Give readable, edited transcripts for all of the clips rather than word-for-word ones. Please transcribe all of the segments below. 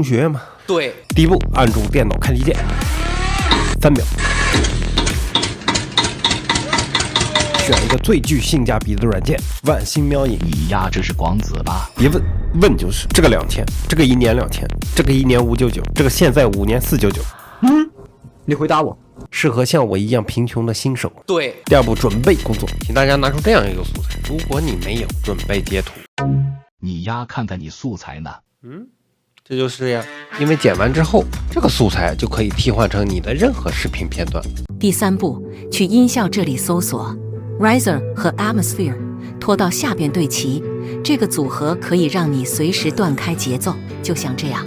学嘛。对，第一步，按住电脑开机键，3秒，选一个最具性价比的软件，万星喵影。你呀，这是广子吧？别问，问就是这个2000，这个1年2000，这个1年599，这个现在5年499。你回答我，适合像我一样贫穷的新手。对，第二步，准备工作，请大家拿出这样一个素材，如果你没有，准备截图。你呀，看看你素材呢？这就是呀，因为剪完之后，这个素材就可以替换成你的任何视频片段。第3步，去音效这里搜索 Riser 和 Atmosphere， 拖到下边对齐，这个组合可以让你随时断开节奏，就像这样。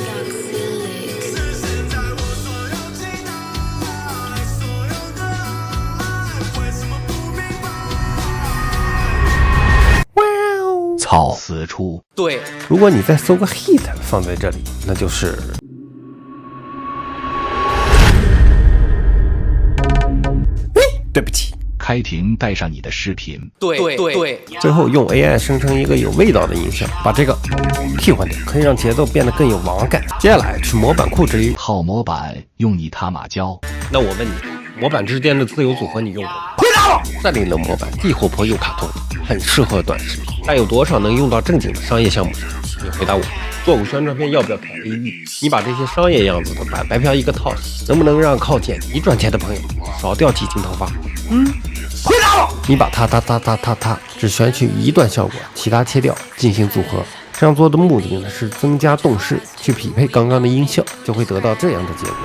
操，死出！对，如果你再搜个 hit 放在这里，那就是对不起。开庭带上你的视频。对，最后用 AI 生成一个有味道的音效，把这个替换掉，可以让节奏变得更有王感。接下来去模板库这里，套模板用你他妈教。那我问你，模板之间的自由组合你用过？回答我！这里的模板既活泼又卡通，很适合短视频，但有多少能用到正经的商业项目上？你回答我。做个宣传片要不要开 AE？ 你把这些商业样子的版白嫖一个套，能不能让靠剪辑赚钱的朋友少掉几斤头发？回答我！你把它只选取一段效果，其他切掉进行组合。这样做的目的呢是增加动势，去匹配刚刚的音效，就会得到这样的结果。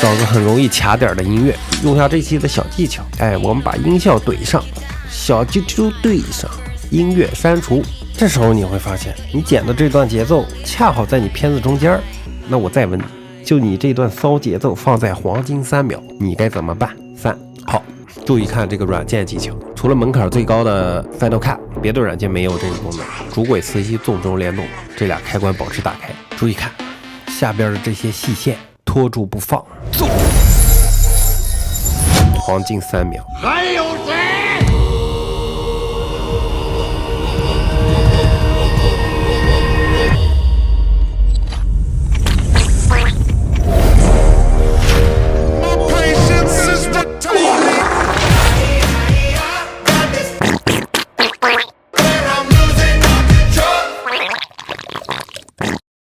找个很容易卡点的音乐，用下这期的小技巧。我们把音效怼上，小啾啾对上，音乐删除。这时候你会发现，你剪的这段节奏恰好在你片子中间。那我再问你，就你这段骚节奏放在黄金3秒，你该怎么办？3，好，注意看这个软件技巧，除了门槛最高的 Final Cut， 别的软件没有这个功能。主轨磁吸纵轴联动，这俩开关保持打开。注意看下边的这些细线，拖住不放。黄金3秒，还有